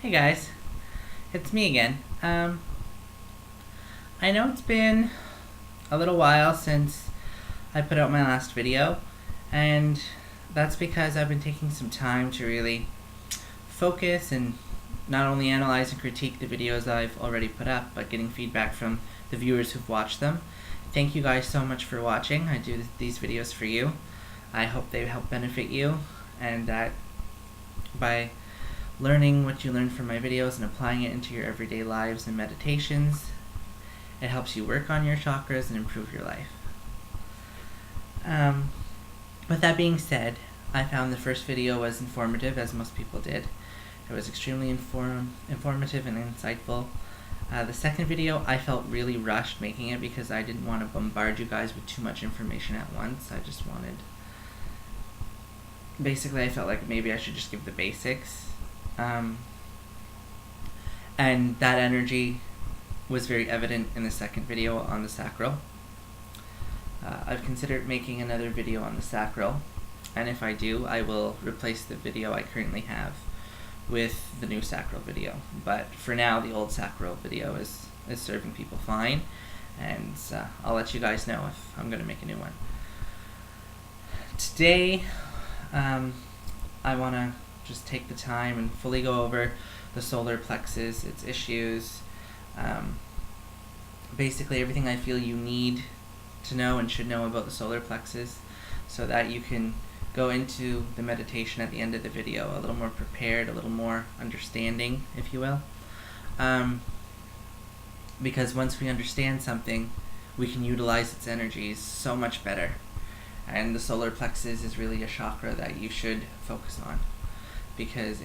Hey guys, it's me again. I know it's been a little while since I put out my last video, and that's because I've been taking some time to really focus and not only analyze and critique the videos I've already put up, but getting feedback from the viewers who've watched them. Thank you guys so much for watching. I do these videos for you. I hope they help benefit you, and that by learning what you learn from my videos and applying it into your everyday lives and meditations, it helps you work on your chakras and improve your life. With that being said, I found the first video was informative, as most people did. It was extremely informative and insightful. The second video, I felt really rushed making it because I didn't want to bombard you guys with too much information at once. I just wanted... Basically, I felt like maybe I should just give the basics. And that energy was very evident in the second video on the sacral. I've considered making another video on the sacral, and if I do, I will replace the video I currently have with the new sacral video. But for now, the old sacral video is serving people fine, and I'll let you guys know if I'm going to make a new one. Today, I want to just take the time and fully go over the solar plexus, its issues, basically everything I feel you need to know and should know about the solar plexus, so that you can go into the meditation at the end of the video a little more prepared, a little more understanding, if you will. Because once we understand something, we can utilize its energies so much better. And the solar plexus is really a chakra that you should focus on, because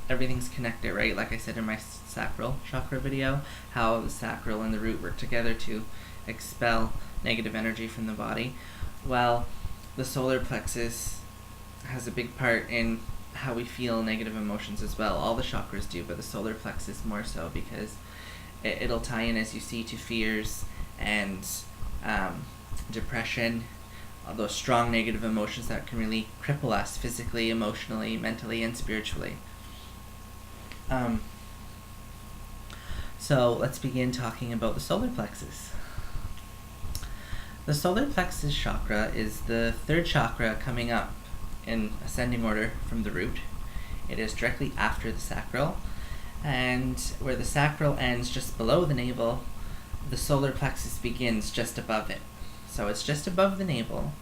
everything's connected, right? Like I said in my sacral chakra video, how the sacral and the root work together to expel negative energy from the body. Well, the solar plexus has a big part in how we feel negative emotions as well. All the chakras do, but the solar plexus more so, because it'll tie in, as you see, to fears and depression, all those strong negative emotions that can really cripple us physically, emotionally, mentally, and spiritually. So let's begin talking about the solar plexus. The solar plexus chakra is the third chakra coming up in ascending order from the root. It is directly after the sacral, and where the sacral ends just below the navel, the solar plexus begins just above it. So it's just above the navel,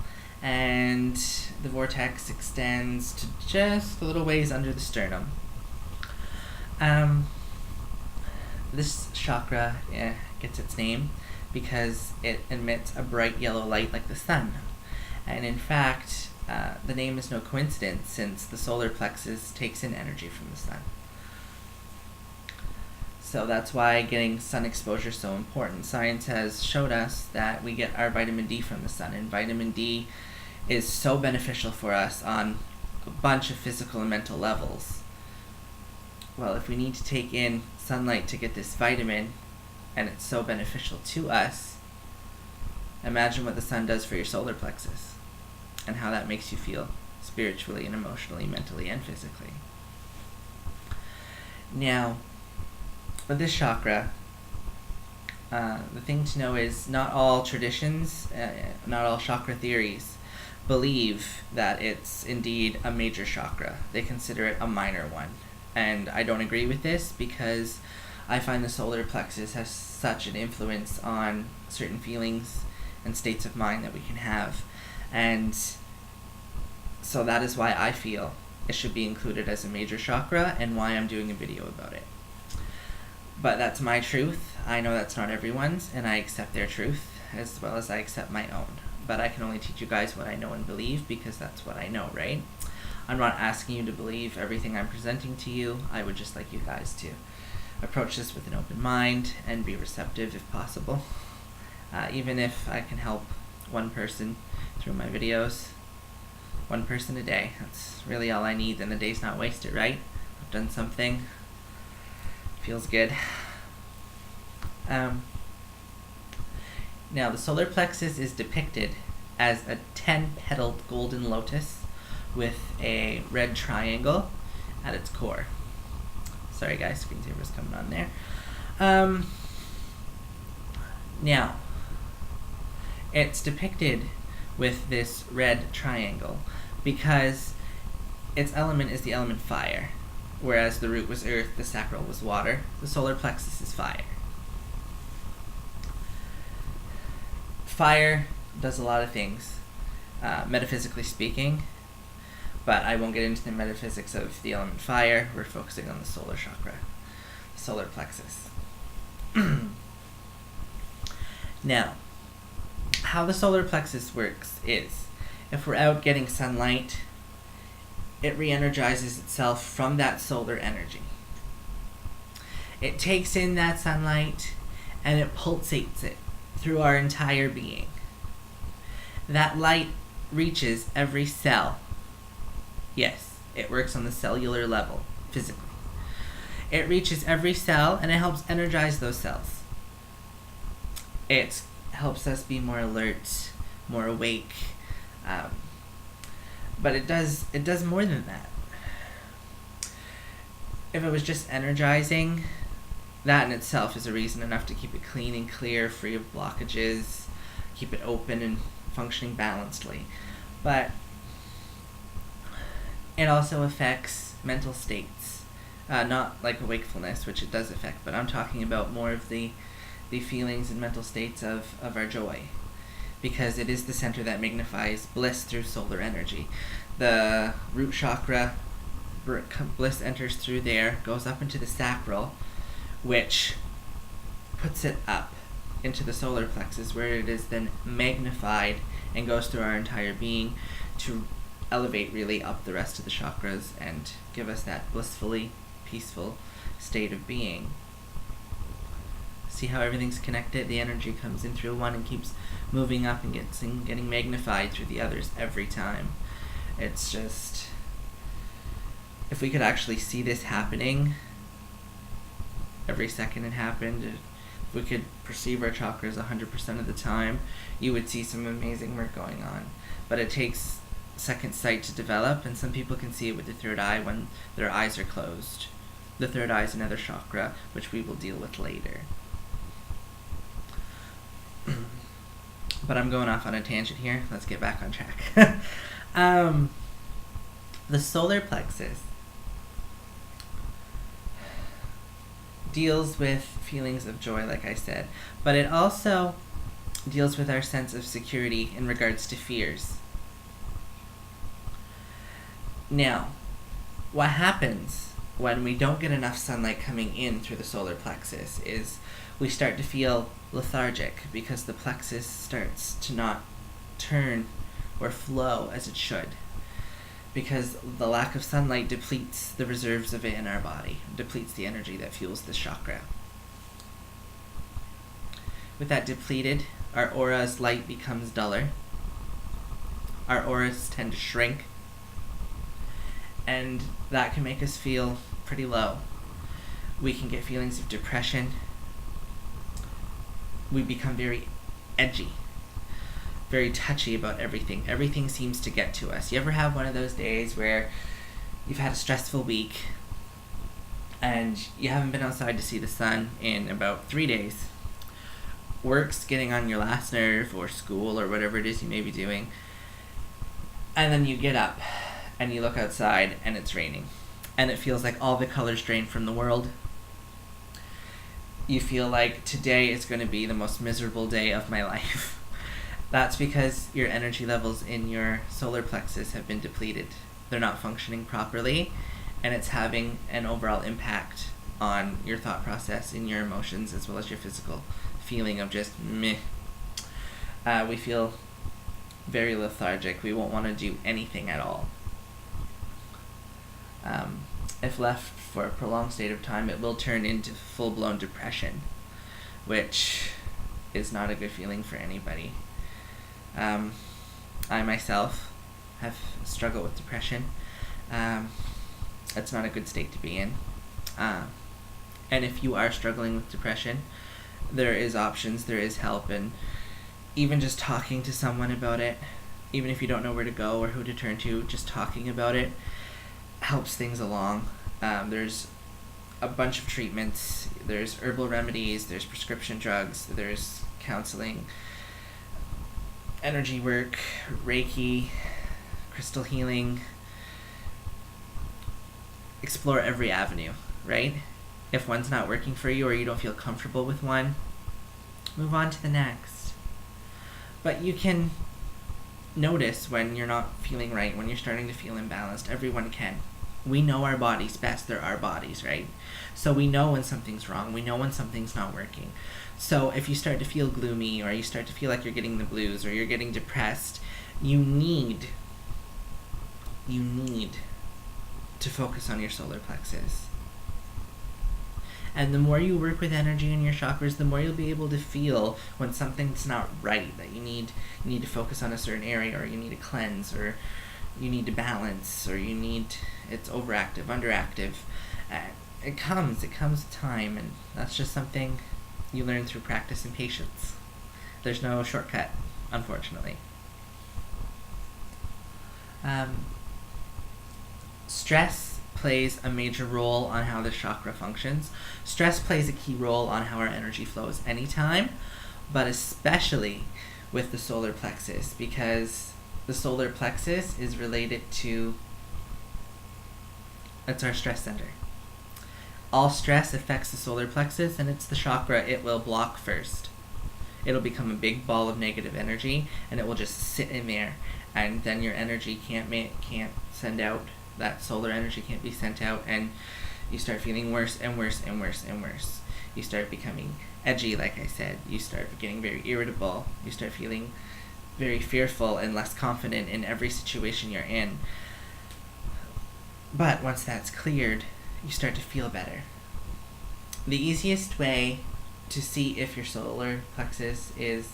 and the vortex extends to just a little ways under the sternum. This chakra gets its name because it emits a bright yellow light like the sun. And in fact, the name is no coincidence, since the solar plexus takes in energy from the sun. So that's why getting sun exposure is so important. Science has showed us that we get our vitamin D from the sun, and vitamin D is so beneficial for us on a bunch of physical and mental levels. Well, if we need to take in sunlight to get this vitamin, and it's so beneficial to us, imagine what the sun does for your solar plexus, and how that makes you feel spiritually and emotionally, mentally, and physically. Now, with this chakra, the thing to know is not all traditions, not all chakra theories believe that it's indeed a major chakra. They consider it a minor one. And I don't agree with this, because I find the solar plexus has such an influence on certain feelings and states of mind that we can have. And so that is why I feel it should be included as a major chakra, and why I'm doing a video about it. But that's my truth. I know that's not everyone's, and I accept their truth as well as I accept my own. But I can only teach you guys what I know and believe, because that's what I know, right? I'm not asking you to believe everything I'm presenting to you. I would just like you guys to approach this with an open mind and be receptive if possible. Even if I can help one person through my videos, one person a day, that's really all I need, and the day's not wasted, right? I've done something. Feels good. Now, the solar plexus is depicted as a 10-petaled golden lotus with a red triangle at its core. Sorry guys, screensaver's coming on there. Now, it's depicted with this red triangle because its element is the element fire, whereas the root was earth, the sacral was water, the solar plexus is fire. Fire does a lot of things, metaphysically speaking, but I won't get into the metaphysics of the element fire. We're focusing on the solar chakra, solar plexus. Now, how the solar plexus works is, if we're out getting sunlight, it re-energizes itself from that solar energy. It takes in that sunlight and it pulsates it through our entire being. That light reaches every cell. Yes, it works on the cellular level, physically. It reaches every cell and it helps energize those cells. It helps us be more alert, more awake, but it does more than that. If it was just energizing, that in itself is a reason enough to keep it clean and clear, free of blockages, keep it open and functioning balancedly. But it also affects mental states, not like wakefulness, which it does affect, but I'm talking about more of the feelings and mental states of our joy, because it is the center that magnifies bliss through solar energy. The root chakra, bliss enters through there, goes up into the sacral, which puts it up into the solar plexus, where it is then magnified and goes through our entire being to elevate really up the rest of the chakras and give us that blissfully peaceful state of being. See how everything's connected? The energy comes in through one and keeps moving up and getting magnified through the others every time. It's just, if we could actually see this happening every second it happened, if we could perceive our chakras 100% of the time, you would see some amazing work going on. But it takes second sight to develop, and some people can see it with the third eye when their eyes are closed. The third eye is another chakra, which we will deal with later. But I'm going off on a tangent here. Let's get back on track. The solar plexus deals with feelings of joy, like I said, but it also deals with our sense of security in regards to fears. Now, what happens when we don't get enough sunlight coming in through the solar plexus is we start to feel lethargic because the plexus starts to not turn or flow as it should, because the lack of sunlight depletes the reserves of it in our body, depletes the energy that fuels this chakra. With that depleted, our aura's light becomes duller. Our auras tend to shrink, and that can make us feel pretty low. We can get feelings of depression. We become very edgy, very touchy about everything. Everything seems to get to us. You ever have one of those days where you've had a stressful week and you haven't been outside to see the sun in about 3 days? Work's getting on your last nerve, or school, or whatever it is you may be doing. And then you get up and you look outside and it's raining. And it feels like all the colors drained from the world. You feel like today is going to be the most miserable day of my life. That's because your energy levels in your solar plexus have been depleted. They're not functioning properly, and it's having an overall impact on your thought process, in your emotions, as well as your physical feeling of just meh. We feel very lethargic. We won't want to do anything at all. If left for a prolonged state of time, it will turn into full-blown depression, which is not a good feeling for anybody. I myself have struggled with depression. It's not a good state to be in. And if you are struggling with depression, there is options, there is help, and even just talking to someone about it, even if you don't know where to go or who to turn to, just talking about it helps things along. There's a bunch of treatments. There's herbal remedies, there's prescription drugs, there's counseling, energy work, Reiki, crystal healing. Explore every avenue, right? If one's not working for you or you don't feel comfortable with one, move on to the next. But you can notice when you're not feeling right, when you're starting to feel imbalanced. Everyone can. We know our bodies best. They're our bodies, right? So we know when something's wrong. We know when something's not working. So if you start to feel gloomy, or you start to feel like you're getting the blues, or you're getting depressed, you need to focus on your solar plexus. And the more you work with energy in your chakras, the more you'll be able to feel when something's not right, that you need to focus on a certain area, or you need to cleanse, or you need to balance, or it's overactive, underactive. It comes with time, and that's just something you learn through practice and patience. There's no shortcut, unfortunately. Stress plays a major role on how the chakra functions. Stress plays a key role on how our energy flows anytime, but especially with the solar plexus, because the solar plexus is related to, it's our stress center. All stress affects the solar plexus, and it's the chakra it will block first. It'll become a big ball of negative energy, and it will just sit in there, and then your energy can't send out. That solar energy can't be sent out, and you start feeling worse and worse and worse and worse. You start becoming edgy, like I said. You start getting very irritable. You start feeling very fearful and less confident in every situation you're in. But once that's cleared, you start to feel better. The easiest way to see if your solar plexus is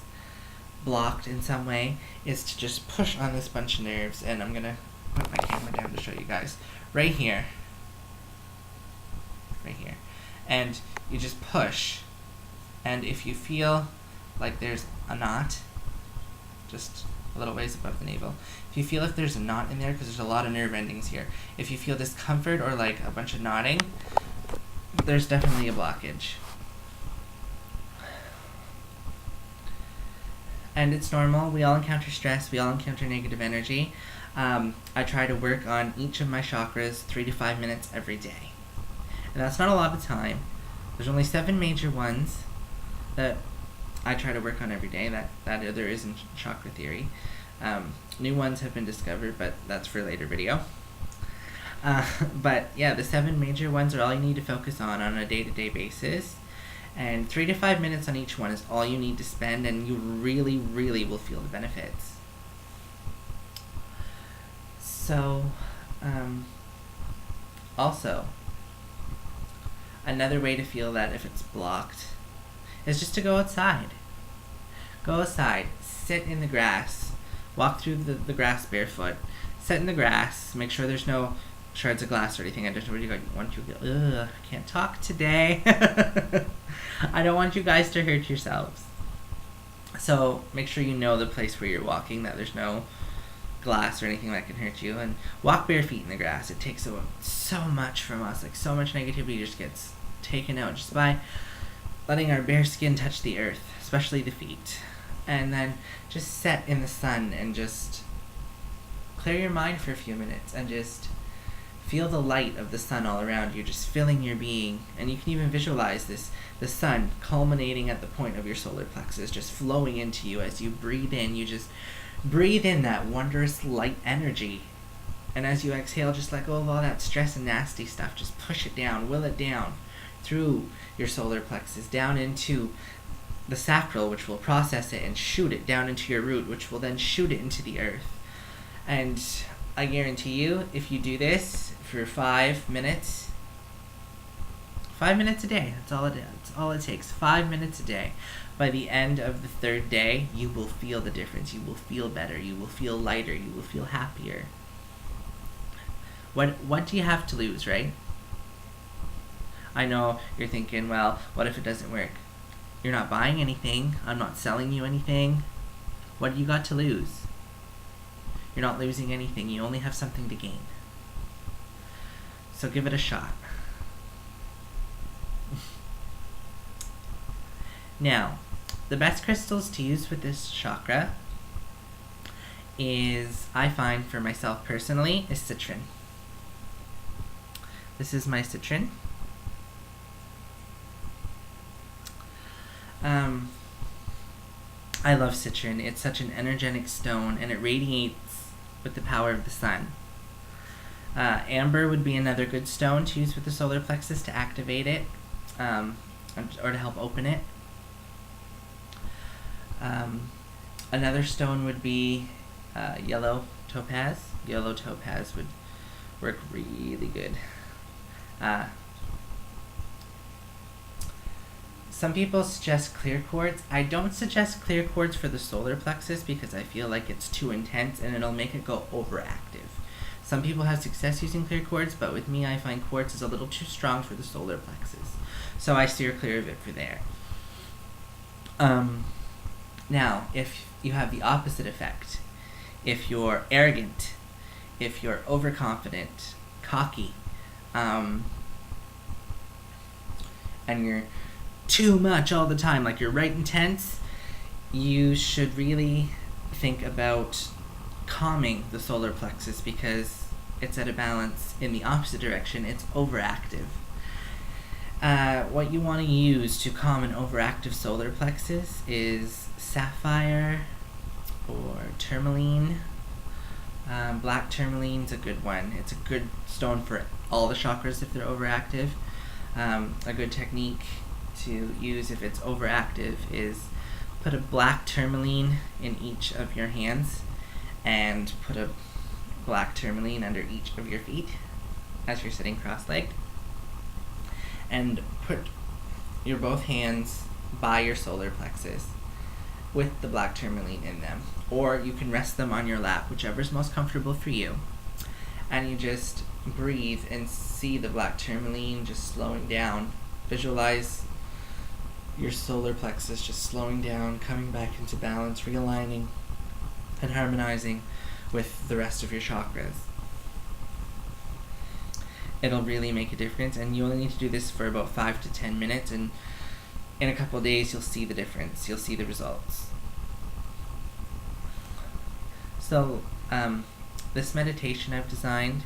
blocked in some way is to just push on this bunch of nerves, and I'm going to put my camera down to show you guys. Right here. And you just push. And if you feel like there's a knot, just a little ways above the navel, if you feel if there's a knot in there, because there's a lot of nerve endings here, if you feel discomfort or like a bunch of knotting, there's definitely a blockage. And it's normal. We all encounter stress. We all encounter negative energy. I try to work on each of my chakras 3 to 5 minutes every day. And that's not a lot of time. There's only 7 major ones that I try to work on every day that there is in chakra theory. New ones have been discovered, but that's for a later video. But yeah, the 7 major ones are all you need to focus on a day-to-day basis. And 3 to 5 minutes on each one is all you need to spend, and you really, really will feel the benefits. So, also, another way to feel that if it's blocked is just to go outside. Go outside, sit in the grass, walk through the grass barefoot, sit in the grass, make sure there's no shards of glass or anything. I just really want you to go, I can't talk today. I don't want you guys to hurt yourselves. So make sure you know the place where you're walking, that there's no glass or anything that can hurt you, and walk bare feet in the grass. It takes so much from us, like so much negativity just gets taken out just by letting our bare skin touch the earth, especially the feet. And then just sit in the sun and just clear your mind for a few minutes and just feel the light of the sun all around you, just filling your being. And you can even visualize the sun culminating at the point of your solar plexus, just flowing into you as you breathe in. You just breathe in that wondrous light energy, and as you exhale, just let go of all that stress and nasty stuff. Just push it down, will it down through your solar plexus, down into the sacral, which will process it and shoot it down into your root, which will then shoot it into the earth. And I guarantee you, if you do this for 5 minutes, 5 minutes a day, that's all it takes, 5 minutes a day. By the end of the 3rd day, you will feel the difference. You will feel better. You will feel lighter. You will feel happier. What do you have to lose, right? I know you're thinking, well, what if it doesn't work? You're not buying anything. I'm not selling you anything. What do you got to lose? You're not losing anything. You only have something to gain. So give it a shot. Now, the best crystals to use with this chakra is, I find for myself personally, is citron. This is my citron. I love citron. It's such an energetic stone, and it radiates with the power of the sun. Amber would be another good stone to use with the solar plexus to activate it, or to help open it. Another stone would be yellow topaz. Yellow topaz would work really good. Some people suggest clear quartz. I don't suggest clear quartz for the solar plexus because I feel like it's too intense and it'll make it go overactive. Some people have success using clear quartz, but with me I find quartz is a little too strong for the solar plexus. So I steer clear of it for there. Now, if you have the opposite effect, if you're arrogant, if you're overconfident, cocky, and you're too much all the time, like you're right intense, you should really think about calming the solar plexus because it's at a balance in the opposite direction. It's overactive. What you want to use to calm an overactive solar plexus is sapphire or tourmaline. Black tourmaline's a good one. It's a good stone for all the chakras if they're overactive. A good technique to use if it's overactive is put a black tourmaline in each of your hands and put a black tourmaline under each of your feet as you're sitting cross-legged, and put your both hands by your solar plexus with the black tourmaline in them, or you can rest them on your lap, whichever's most comfortable for you, and you just breathe and see the black tourmaline just slowing down. Visualize your solar plexus just slowing down, coming back into balance, realigning and harmonizing with the rest of your chakras. It'll really make a difference, and you only need to do this for about 5 to 10 minutes, and in a couple of days you'll see the difference. You'll see the results. So this meditation I've designed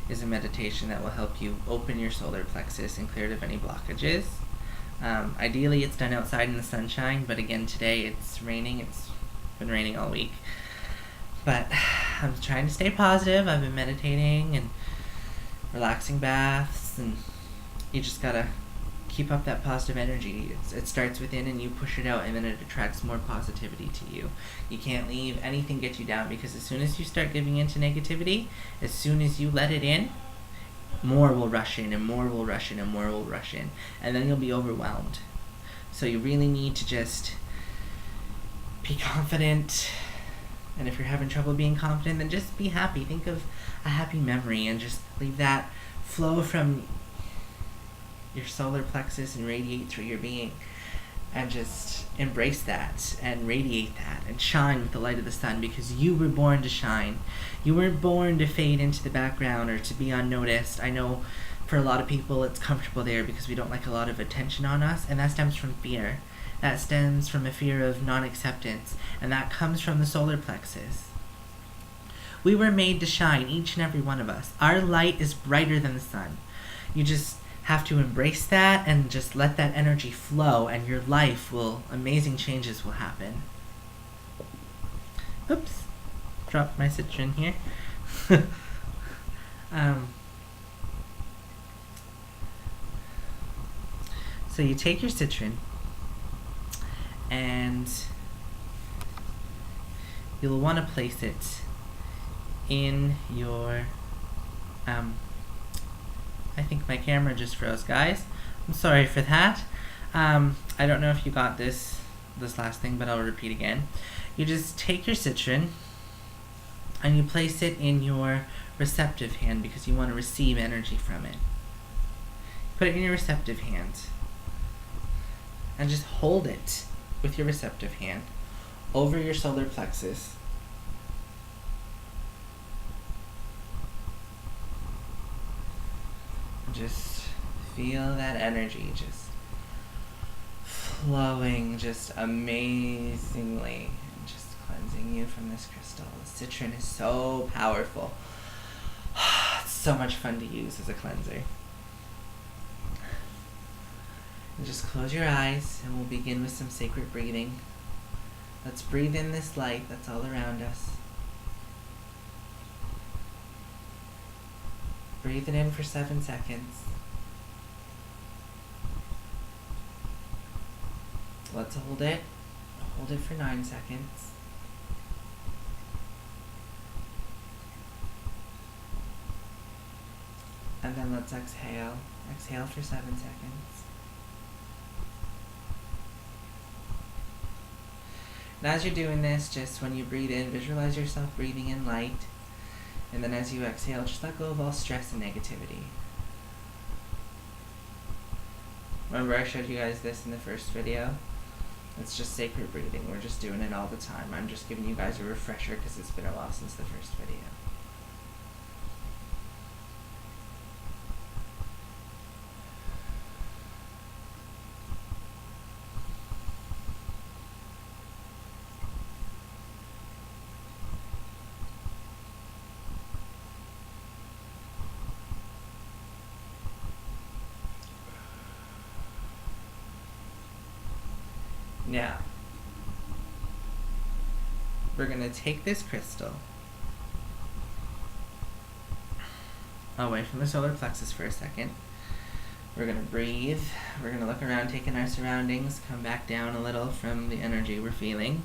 is a meditation that will help you open your solar plexus and clear it of any blockages. Ideally it's done outside in the sunshine, but again today it's raining. It's been raining all week. But I'm trying to stay positive. I've been meditating and relaxing baths, and you just gotta keep up that positive energy. It starts within and you push it out, and then it attracts more positivity to you. You can't leave anything get you down, because as soon as you start giving in to negativity, as soon as you let it in, more will rush in and more will rush in and more will rush in, and then you'll be overwhelmed. So you really need to just be confident, and if you're having trouble being confident, then just be happy. Think of a happy memory and just leave that flow from your solar plexus and radiate through your being, and just embrace that and radiate that and shine with the light of the sun, because you were born to shine. You weren't born to fade into the background or to be unnoticed. I know for a lot of people it's comfortable there because we don't like a lot of attention on us, and that stems from fear. That stems from a fear of non-acceptance, and that comes from the solar plexus. We were made to shine, each and every one of us. Our light is brighter than the sun. You just have to embrace that and just let that energy flow, and your life will, amazing changes will happen. Oops, dropped my citron here. So you take your citron and you'll want to place it in your I think my camera just froze, guys. I'm sorry for that. I don't know if you got this last thing, but I'll repeat again. You just take your citron and you place it in your receptive hand, because you want to receive energy from it. Put it in your receptive hand and just hold it with your receptive hand over your solar plexus. Just Feel that energy just flowing just amazingly, and just cleansing you from this crystal. The citron is so powerful. It's so much fun to use as a cleanser. And just close your eyes and we'll begin with some sacred breathing. Let's breathe in this light that's all around us. Breathe it in for 7 seconds. Let's hold it. Hold it for 9 seconds. And then let's exhale. Exhale for 7 seconds. And as you're doing this, just when you breathe in, visualize yourself breathing in light. And then as you exhale, just let go of all stress and negativity. Remember I showed you guys this in the first video? It's just sacred breathing. We're just doing it all the time. I'm just giving you guys a refresher because it's been a while since the first video. Now, we're going to take this crystal away from the solar plexus for a second. We're going to breathe. We're going to look around, take in our surroundings, come back down a little from the energy we're feeling.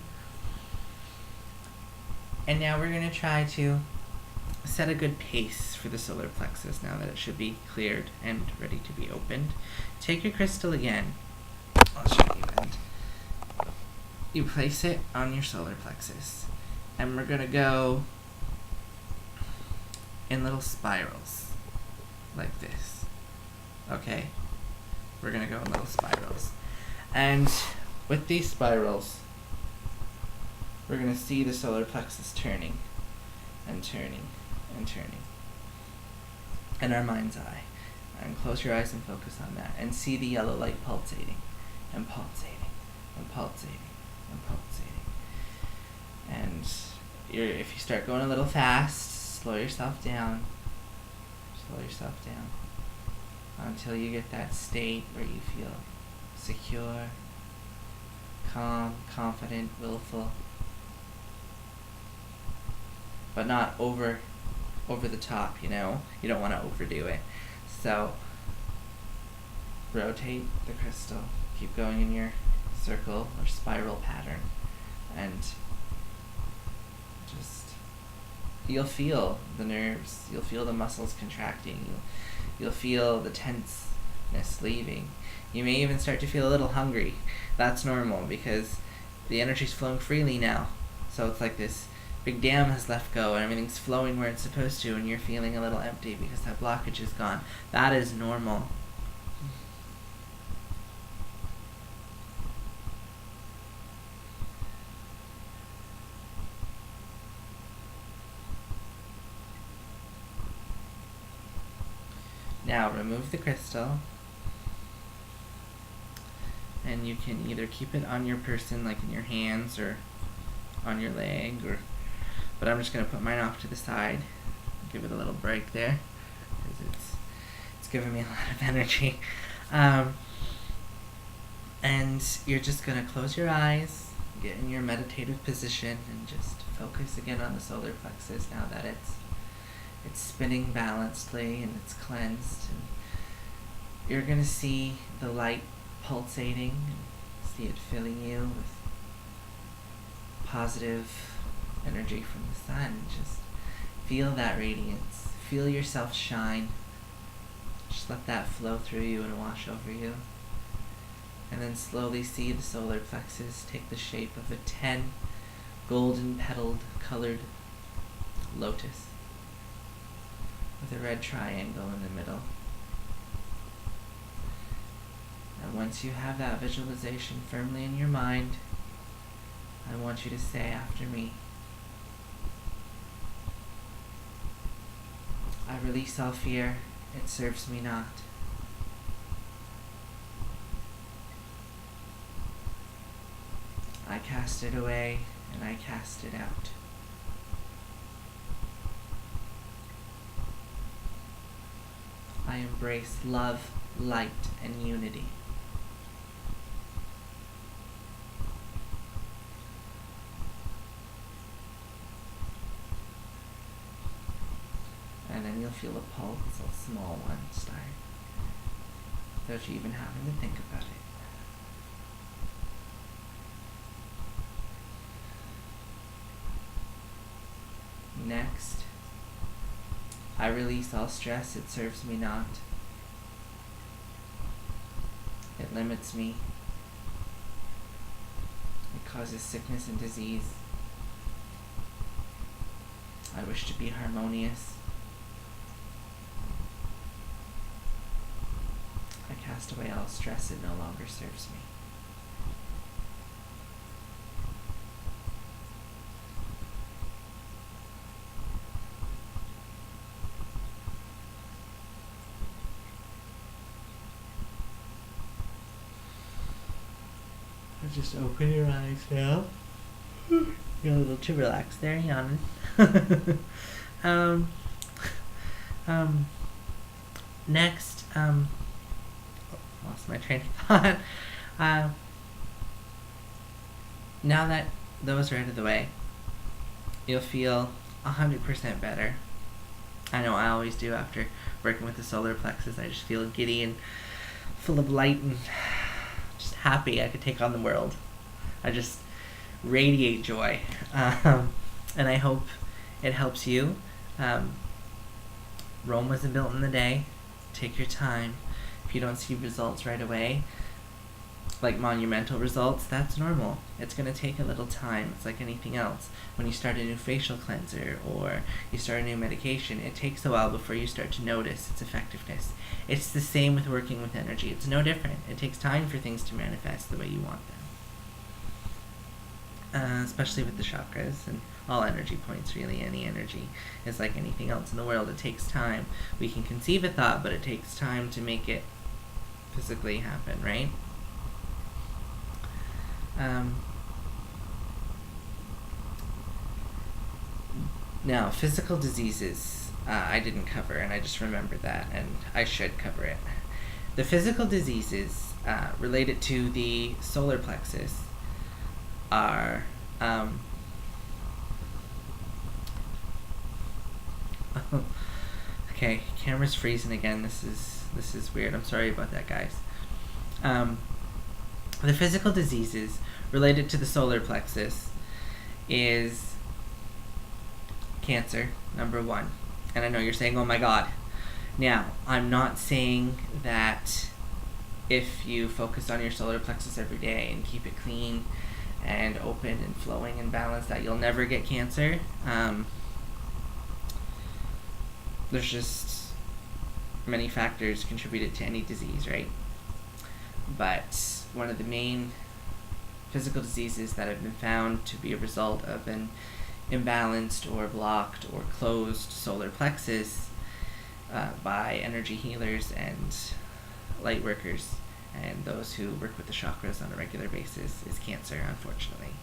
And now we're going to try to set a good pace for the solar plexus now that it should be cleared and ready to be opened. Take your crystal again. I'll show you. And you place it on your solar plexus. And we're going to go in little spirals like this. Okay? We're going to go in little spirals. And with these spirals, we're going to see the solar plexus turning and turning and turning in our mind's eye. And close your eyes and focus on that. And see the yellow light pulsating and pulsating and pulsating and pulsating. And if you start going a little fast, slow yourself down. Slow yourself down until you get that state where you feel secure, calm, confident, willful, but not over the top, you know? You don't want to overdo it. So rotate the crystal. Keep going in your circle or spiral pattern, and just you'll feel the nerves, you'll feel the muscles contracting, you'll feel the tenseness leaving. You may even start to feel a little hungry. That's normal because the energy's flowing freely now. So it's like this big dam has left go and everything's flowing where it's supposed to, and you're feeling a little empty because that blockage is gone. That is normal. Now remove the crystal, and you can either keep it on your person, like in your hands, or on your leg, but I'm just going to put mine off to the side, give it a little break there, because it's giving me a lot of energy. And you're just going to close your eyes, get in your meditative position, and just focus again on the solar plexus now that it's spinning balancedly and it's cleansed. And you're going to see the light pulsating and see it filling you with positive energy from the sun. Just feel that radiance. Feel yourself shine. Just let that flow through you and wash over you. And then slowly see the solar plexus take the shape of a 10 golden petaled colored lotus with a red triangle in the middle. And once you have that visualization firmly in your mind, I want you to say after me, I release all fear, it serves me not. cast it away, and I cast it out. I embrace love, light, and unity. And then you'll feel a pulse, a small one, start, without you even having to think about it. Next, I release all stress. It serves me not. It limits me. It causes sickness and disease. I wish to be harmonious. I cast away all stress. It no longer serves me. Just open your eyes now. You're a little too relaxed there, yawning. Next, lost my train of thought. Now that those are out of the way, you'll feel 100% better. I know I always do after working with the solar plexus. I just feel giddy and full of light and just happy I could take on the world. I just radiate joy. And I hope it helps you. Rome wasn't built in a day. Take your time. If you don't see results right away, like monumental results, that's normal. It's going to take a little time. It's like anything else. When you start a new facial cleanser or you start a new medication, it takes a while before you start to notice its effectiveness. It's the same with working with energy. It's no different. It takes time for things to manifest the way you want them. Especially with the chakras and all energy points, really. Any energy is like anything else in the world. It takes time. We can conceive a thought, but it takes time to make it physically happen, right? Now, physical diseases, I didn't cover, and I just remembered that, and I should cover it. The physical diseases related to the solar plexus are okay, camera's freezing again. This is weird. I'm sorry about that, guys. The physical diseases related to the solar plexus is cancer, number one. And I know you're saying, oh my God. Now, I'm not saying that if you focus on your solar plexus every day and keep it clean and open and flowing and balanced that you'll never get cancer. There's just many factors contributed to any disease, right? But one of the main physical diseases that have been found to be a result of an imbalanced or blocked or closed solar plexus by energy healers and light workers and those who work with the chakras on a regular basis is cancer, unfortunately.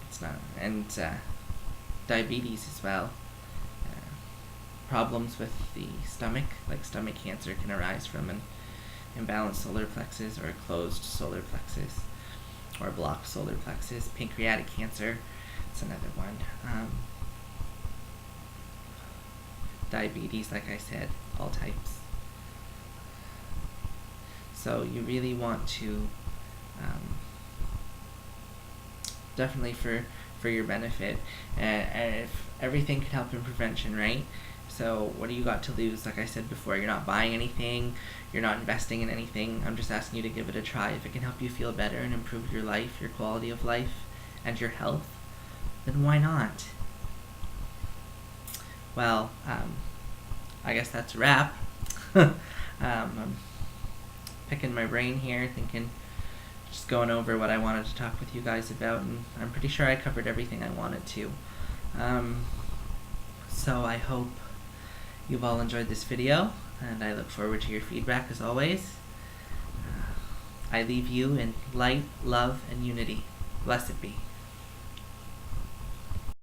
It's not, and diabetes as well. Problems with the stomach, like stomach cancer, can arise from an imbalanced solar plexus or a closed solar plexus or a blocked solar plexus. Pancreatic cancer, it's another one. Diabetes, like I said, all types. So you really want to, definitely for your benefit, and if everything could help in prevention, right? So what do you got to lose? Like I said before, you're not buying anything, you're not investing in anything. I'm just asking you to give it a try. If it can help you feel better and improve your life, your quality of life, and your health, then why not? Well, I guess that's a wrap. I'm picking my brain here, thinking, just going over what I wanted to talk with you guys about, and I'm pretty sure I covered everything I wanted to. So I hope you've all enjoyed this video, and I look forward to your feedback as always. I leave you in light, love, and unity. Blessed be.